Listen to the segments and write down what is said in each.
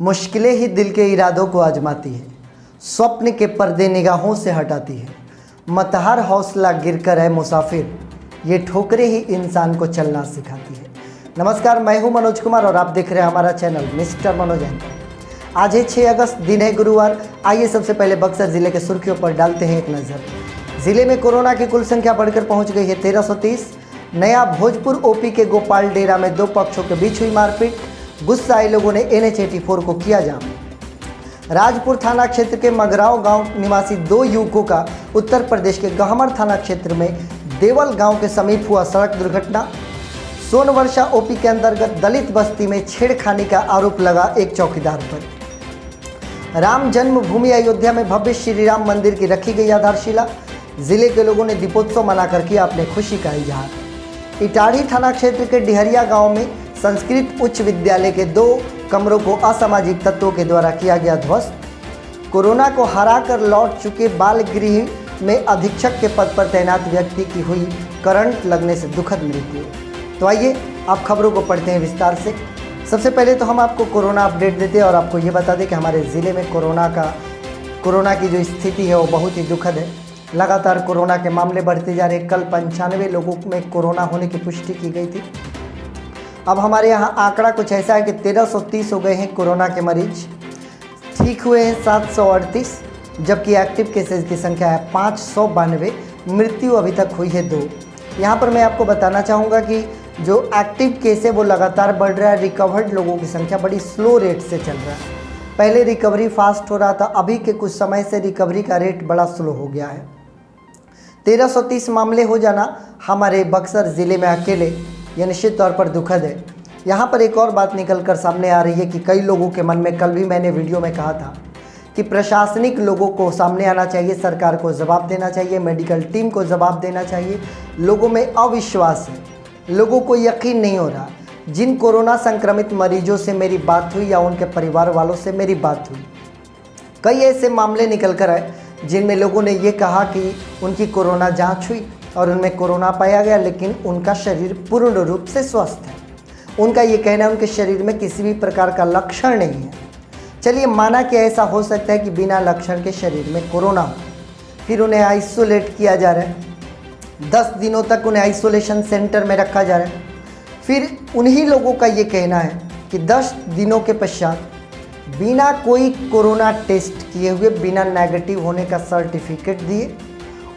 मुश्किलें ही दिल के इरादों को आजमाती है, स्वप्न के पर्दे निगाहों से हटाती है। मतहर हौसला गिरकर है मुसाफिर, ये ठोकरें ही इंसान को चलना सिखाती है। नमस्कार, मैं हूं मनोज कुमार और आप देख रहे हैं हमारा चैनल मिस्टर मनोज एंकर। आज है 6 अगस्त, दिन है गुरुवार। आइए सबसे पहले बक्सर जिले के सुर्खियों पर डालते हैं एक नज़र। जिले में कोरोना की कुल संख्या बढ़कर पहुंच गई है 1330। नया भोजपुर ओपी के गोपाल डेरा में दो पक्षों के बीच हुई मारपीट, गुस्सा आए लोगों ने NH-84 को किया जाम। राजपुर थाना क्षेत्र के मगराव गांव निवासी दो युवकों का उत्तर प्रदेश के गहमर थाना क्षेत्र में देवल गांव के समीप हुआ सड़क दुर्घटना। सोनवर्षा ओपी के अंतर्गत दलित बस्ती में छेड़खानी का आरोप लगा एक चौकीदार पर। राम जन्मभूमि अयोध्या में भव्य श्री राम मंदिर की रखी गई आधारशिला। जिले के लोगों ने दीपोत्सव मनाकर किया अपने खुशी का इजहार। इटाढ़ी थाना क्षेत्र के डिहरिया गांव में संस्कृत उच्च विद्यालय के 2 कमरों को असामाजिक तत्वों के द्वारा किया गया ध्वस्त। कोरोना को हराकर लौट चुके बाल गृह में अधीक्षक के पद पर तैनात व्यक्ति की हुई करंट लगने से दुखद मृत्यु। तो आइए आप खबरों को पढ़ते हैं विस्तार से। सबसे पहले तो हम आपको कोरोना अपडेट देते हैं और आपको ये बता दें कि हमारे ज़िले में कोरोना की जो स्थिति है वो बहुत ही दुखद है। लगातार कोरोना के मामले बढ़ते जा रहे हैं। कल 95 लोगों में कोरोना होने की पुष्टि की गई थी। अब हमारे यहाँ आंकड़ा कुछ ऐसा है कि 1330 हो गए हैं कोरोना के मरीज, ठीक हुए हैं 738, जबकि एक्टिव केसेस की संख्या है 592, मृत्यु अभी तक हुई है 2। यहाँ पर मैं आपको बताना चाहूँगा कि जो एक्टिव केस है वो लगातार बढ़ रहा है। रिकवर्ड लोगों की संख्या बड़ी स्लो रेट से चल रहा है। पहले रिकवरी फास्ट हो रहा था, अभी के कुछ समय से रिकवरी का रेट बड़ा स्लो हो गया है। 1330 मामले हो जाना हमारे बक्सर ज़िले में अकेले यह निश्चित तौर पर दुखद है। यहाँ पर एक और बात निकल कर सामने आ रही है कि कई लोगों के मन में, कल भी मैंने वीडियो में कहा था कि प्रशासनिक लोगों को सामने आना चाहिए, सरकार को जवाब देना चाहिए, मेडिकल टीम को जवाब देना चाहिए। लोगों में अविश्वास है, लोगों को यकीन नहीं हो रहा। जिन कोरोना संक्रमित मरीजों से मेरी बात हुई या उनके परिवार वालों से मेरी बात हुई, कई ऐसे मामले निकल कर आए जिनमें लोगों ने ये कहा कि उनकी कोरोना जांच हुई और उनमें कोरोना पाया गया, लेकिन उनका शरीर पूर्ण रूप से स्वस्थ है। उनका ये कहना है उनके शरीर में किसी भी प्रकार का लक्षण नहीं है। चलिए, माना कि ऐसा हो सकता है कि बिना लक्षण के शरीर में कोरोना हो, फिर उन्हें आइसोलेट किया जा रहा है, 10 दिनों तक उन्हें आइसोलेशन सेंटर में रखा जा रहा है। फिर उन्हीं लोगों का ये कहना है कि 10 दिनों के पश्चात बिना कोई कोरोना टेस्ट किए हुए, बिना नेगेटिव होने का सर्टिफिकेट दिए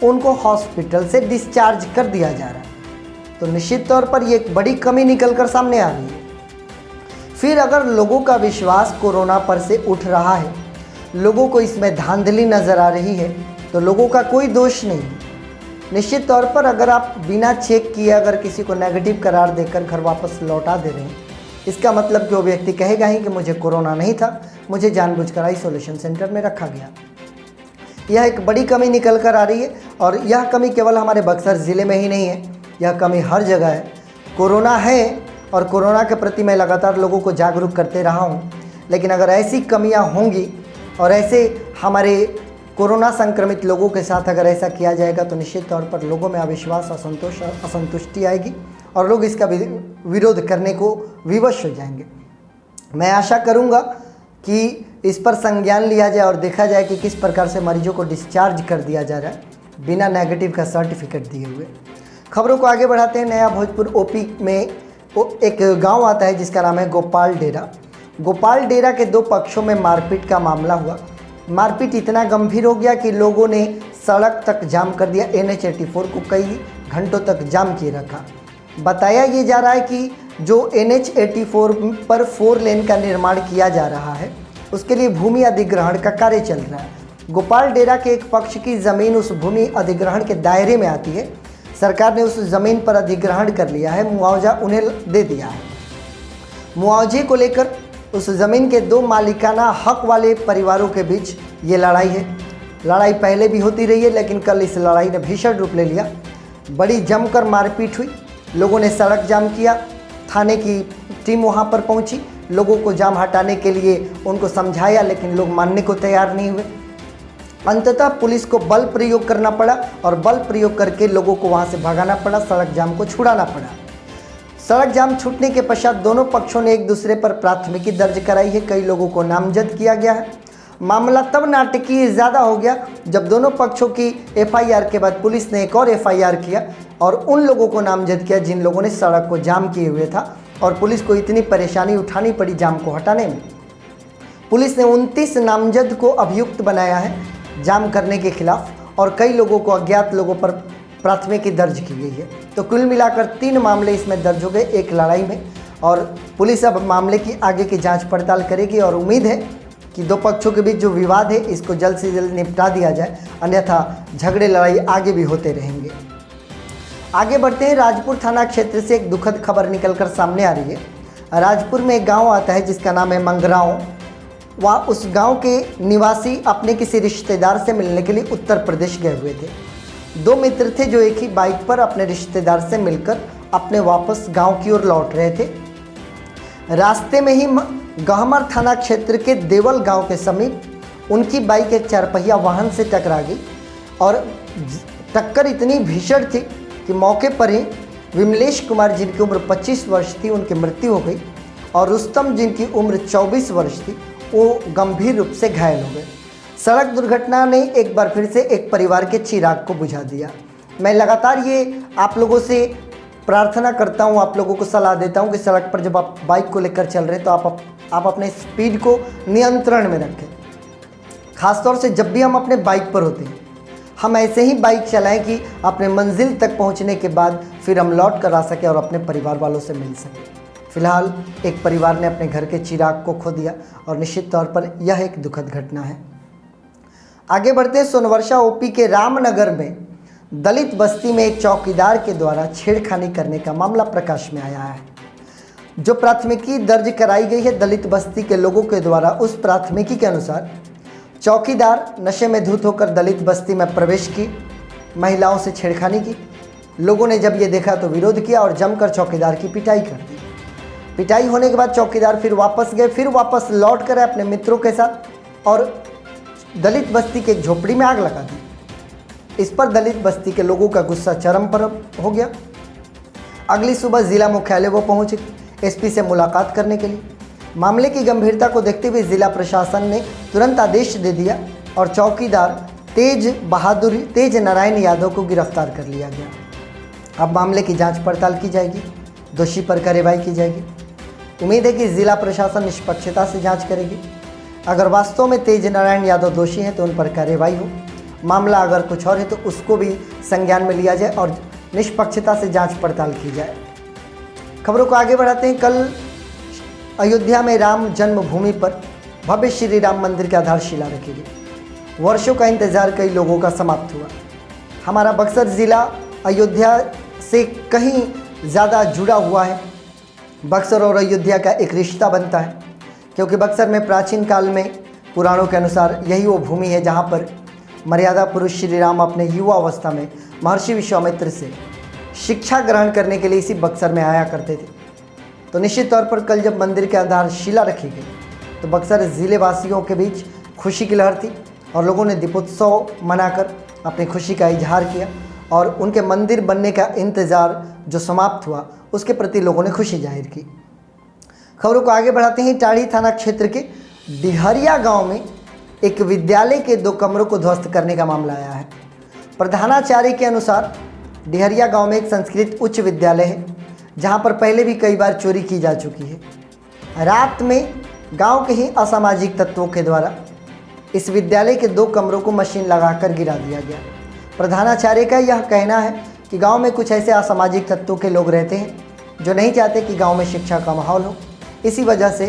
उनको हॉस्पिटल से डिस्चार्ज कर दिया जा रहा है। तो निश्चित तौर पर ये एक बड़ी कमी निकल कर सामने आ रही है। फिर अगर लोगों का विश्वास कोरोना पर से उठ रहा है, लोगों को इसमें धांधली नज़र आ रही है, तो लोगों का कोई दोष नहीं है। निश्चित तौर पर अगर आप बिना चेक किए अगर किसी को नेगेटिव करार देकर घर वापस लौटा दे रहे हैं, इसका मतलब कि वो व्यक्ति कहेगा ही कि मुझे कोरोना नहीं था, मुझे जानबूझकर आइसोलेशन सेंटर में रखा गया। यह एक बड़ी कमी निकल कर आ रही है और यह कमी केवल हमारे बक्सर ज़िले में ही नहीं है, यह कमी हर जगह है। कोरोना है और कोरोना के प्रति मैं लगातार लोगों को जागरूक करते रहा हूँ, लेकिन अगर ऐसी कमियाँ होंगी और ऐसे हमारे कोरोना संक्रमित लोगों के साथ अगर ऐसा किया जाएगा तो निश्चित तौर पर लोगों में अविश्वास, असंतुष्टि आएगी और लोग इसका विरोध करने को विवश हो जाएंगे। मैं आशा करूँगा कि इस पर संज्ञान लिया जाए और देखा जाए कि किस प्रकार से मरीजों को डिस्चार्ज कर दिया जा रहा है बिना नेगेटिव का सर्टिफिकेट दिए हुए। खबरों को आगे बढ़ाते हैं। नया भोजपुर ओपी में एक गांव आता है जिसका नाम है गोपाल डेरा। गोपाल डेरा के 2 पक्षों में मारपीट का मामला हुआ। मारपीट इतना गंभीर हो गया कि लोगों ने सड़क तक जाम कर दिया। NH-84 को कई घंटों तक जाम किए रखा। बताया ये जा रहा है कि जो NH-84 पर 4 लेन का निर्माण किया जा रहा है, उसके लिए भूमि अधिग्रहण का कार्य चल रहा है। गोपाल डेरा के एक पक्ष की ज़मीन उस भूमि अधिग्रहण के दायरे में आती है। सरकार ने उस ज़मीन पर अधिग्रहण कर लिया है, मुआवजा उन्हें दे दिया है। मुआवजे को लेकर उस ज़मीन के 2 मालिकाना हक वाले परिवारों के बीच ये लड़ाई है। लड़ाई पहले भी होती रही है, लेकिन कल इस लड़ाई ने भीषण रूप ले लिया। बड़ी जमकर मारपीट हुई, लोगों ने सड़क जाम किया, थाने की टीम वहाँ पर पहुँची, लोगों को जाम हटाने के लिए उनको समझाया, लेकिन लोग मानने को तैयार नहीं हुए। अंततः पुलिस को बल प्रयोग करना पड़ा और बल प्रयोग करके लोगों को वहाँ से भगाना पड़ा, सड़क जाम को छुड़ाना पड़ा। सड़क जाम छूटने के पश्चात दोनों पक्षों ने एक दूसरे पर प्राथमिकी दर्ज कराई है। कई लोगों को नामजद किया गया है। मामला तब नाटकीय ज़्यादा हो गया जब दोनों पक्षों की एफआईआर के बाद पुलिस ने एक और एफआईआर किया और उन लोगों को नामजद किया जिन लोगों ने सड़क को जाम किए हुए था और पुलिस को इतनी परेशानी उठानी पड़ी जाम को हटाने में। पुलिस ने 29 नामजद को अभियुक्त बनाया है जाम करने के खिलाफ और कई लोगों को अज्ञात लोगों पर प्राथमिकी दर्ज की गई है। तो कुल मिलाकर 3 मामले इसमें दर्ज हो गए एक लड़ाई में, और पुलिस अब मामले की आगे की जांच पड़ताल करेगी और उम्मीद है कि दो पक्षों के बीच जो विवाद है इसको जल्द से जल्द निपटा दिया जाए, अन्यथा झगड़े लड़ाई आगे भी होते रहेंगे। आगे बढ़ते हैं। राजपुर थाना क्षेत्र से एक दुखद खबर निकलकर सामने आ रही है। राजपुर में एक गांव आता है जिसका नाम है मंगराओं। वहाँ उस गांव के निवासी अपने किसी रिश्तेदार से मिलने के लिए उत्तर प्रदेश गए हुए थे। 2 मित्र थे जो एक ही बाइक पर अपने रिश्तेदार से मिलकर अपने वापस गांव की ओर लौट रहे थे। रास्ते में ही गहमर थाना क्षेत्र के देवल गांव के समीप उनकी बाइक एक 4 पहिया वाहन से टकरा गई और टक्कर इतनी भीषण थी कि मौके पर ही विमलेश कुमार जिनकी उम्र 25 वर्ष थी उनकी मृत्यु हो गई और रुस्तम जिनकी उम्र 24 वर्ष थी वो गंभीर रूप से घायल हो गए। सड़क दुर्घटना ने एक बार फिर से एक परिवार के चिराग को बुझा दिया। मैं लगातार ये आप लोगों से प्रार्थना करता हूँ, आप लोगों को सलाह देता हूँ कि सड़क पर जब आप बाइक को लेकर चल रहे हैं तो आप अपने स्पीड को नियंत्रण में रखें। ख़ासतौर से जब भी हम अपने बाइक पर होते हैं हम ऐसे ही बाइक चलाएं कि अपने मंजिल तक पहुंचने के बाद फिर हम लौट कर आ सकें और अपने परिवार वालों से मिल सकें। फिलहाल एक परिवार ने अपने घर के चिराग को खो दिया और निश्चित तौर पर यह एक दुखद घटना है। आगे बढ़ते हैं। सोनवर्षा ओपी के रामनगर में दलित बस्ती में एक चौकीदार के द्वारा छेड़खानी करने का मामला प्रकाश में आया है। जो प्राथमिकी दर्ज कराई गई है दलित बस्ती के लोगों के द्वारा, उस प्राथमिकी के अनुसार चौकीदार नशे में धुत होकर दलित बस्ती में प्रवेश की, महिलाओं से छेड़खानी की। लोगों ने जब ये देखा तो विरोध किया और जमकर चौकीदार की पिटाई कर दी। पिटाई होने के बाद चौकीदार फिर वापस गए, फिर वापस लौट कर अपने मित्रों के साथ और दलित बस्ती की एक झोपड़ी में आग लगा दी। इस पर दलित बस्ती के लोगों का गुस्सा चरम पर हो गया। अगली सुबह जिला मुख्यालय वो पहुंचे एसपी से मुलाकात करने के लिए। मामले की गंभीरता को देखते हुए जिला प्रशासन ने तुरंत आदेश दे दिया और चौकीदार तेज नारायण यादव को गिरफ्तार कर लिया गया। अब मामले की जांच पड़ताल की जाएगी, दोषी पर कार्रवाई की जाएगी। उम्मीद है कि जिला प्रशासन निष्पक्षता से जांच करेगी। अगर वास्तव में तेज नारायण यादव दोषी हैं तो उन पर कार्रवाई हो, मामला अगर कुछ और है तो उसको भी संज्ञान में लिया जाए और निष्पक्षता से जांच पड़ताल की जाए। खबरों को आगे बढ़ाते हैं। कल अयोध्या में राम जन्मभूमि पर भव्य श्री राम मंदिर की आधारशिला रखी गई। वर्षों का इंतजार कई लोगों का समाप्त हुआ। हमारा बक्सर ज़िला अयोध्या से कहीं ज़्यादा जुड़ा हुआ है। बक्सर और अयोध्या का एक रिश्ता बनता है क्योंकि बक्सर में प्राचीन काल में पुराणों के अनुसार यही वो भूमि है जहाँ पर मर्यादा पुरुष श्री राम अपने युवा अवस्था में महर्षि विश्वामित्र से शिक्षा ग्रहण करने के लिए इसी बक्सर में आया करते थे। तो निश्चित तौर पर कल जब मंदिर के आधारशिला रखी गई तो बक्सर ज़िले वासियों के बीच खुशी की लहर थी और लोगों ने दीपोत्सव मनाकर अपनी खुशी का इजहार किया और उनके मंदिर बनने का इंतज़ार जो समाप्त हुआ उसके प्रति लोगों ने खुशी जाहिर की। खबरों को आगे बढ़ाते हैं। टाड़ी थाना क्षेत्र के डिहरिया गांव में एक विद्यालय के 2 कमरों को ध्वस्त करने का मामला आया है। प्रधानाचार्य के अनुसार डिहरिया गांव में एक संस्कृत उच्च विद्यालय है जहां पर पहले भी कई बार चोरी की जा चुकी है। रात में गांव के ही असामाजिक तत्वों के द्वारा इस विद्यालय के 2 कमरों को मशीन लगाकर गिरा दिया गया। प्रधानाचार्य का यह कहना है कि गांव में कुछ ऐसे असामाजिक तत्वों के लोग रहते हैं जो नहीं चाहते कि गांव में शिक्षा का माहौल हो, इसी वजह से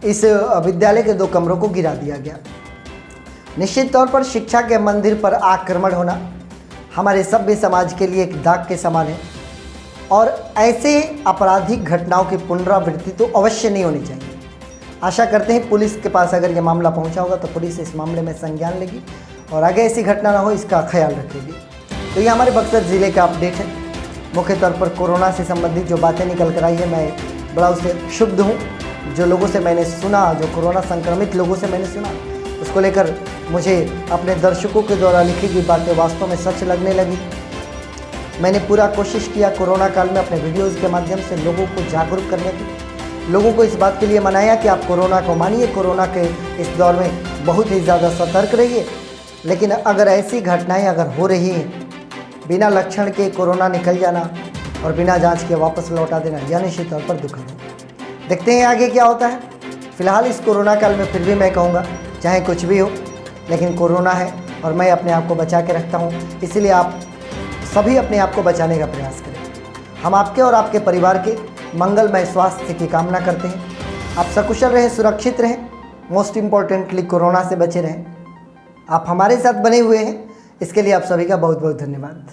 इस विद्यालय के 2 कमरों को गिरा दिया गया। निश्चित तौर पर शिक्षा के मंदिर पर आक्रमण होना हमारे सभ्य समाज के लिए एक दाग के समान है और ऐसे आपराधिक घटनाओं की पुनरावृत्ति तो अवश्य नहीं होनी चाहिए। आशा करते हैं पुलिस के पास अगर ये मामला पहुंचा होगा तो पुलिस इस मामले में संज्ञान लेगी और आगे ऐसी घटना ना हो इसका ख्याल रखेगी। तो ये हमारे बक्सर ज़िले का अपडेट है। मुख्य तौर पर कोरोना से संबंधित जो बातें निकल कर आई है मैं बड़ा उससे क्षुब्ध हूँ। जो लोगों से मैंने सुना, जो कोरोना संक्रमित लोगों से मैंने सुना, उसको लेकर मुझे अपने दर्शकों के द्वारा लिखी गई बातें वास्तव में सच लगने लगी। मैंने पूरा कोशिश किया कोरोना काल में अपने वीडियोज़ के माध्यम से लोगों को जागरूक करने की, लोगों को इस बात के लिए मनाया कि आप कोरोना को मानिए, कोरोना के इस दौर में बहुत ही ज़्यादा सतर्क रहिए। लेकिन अगर ऐसी घटनाएं अगर हो रही हैं, बिना लक्षण के कोरोना निकल जाना और बिना जांच के वापस लौटा देना, यह निश्चित तौर पर दुखद है। देखते हैं आगे क्या होता है। फिलहाल इस कोरोना काल में फिर भी मैं कहूँगा, चाहे कुछ भी हो, लेकिन कोरोना है और मैं अपने आप को बचा के रखता हूँ, इसलिए आप सभी अपने आप को बचाने का प्रयास करें। हम आपके और आपके परिवार के मंगलमय स्वास्थ्य की कामना करते हैं। आप सकुशल रहें, सुरक्षित रहें, मोस्ट इम्पॉर्टेंटली कोरोना से बचे रहें। आप हमारे साथ बने हुए हैं, इसके लिए आप सभी का बहुत बहुत धन्यवाद।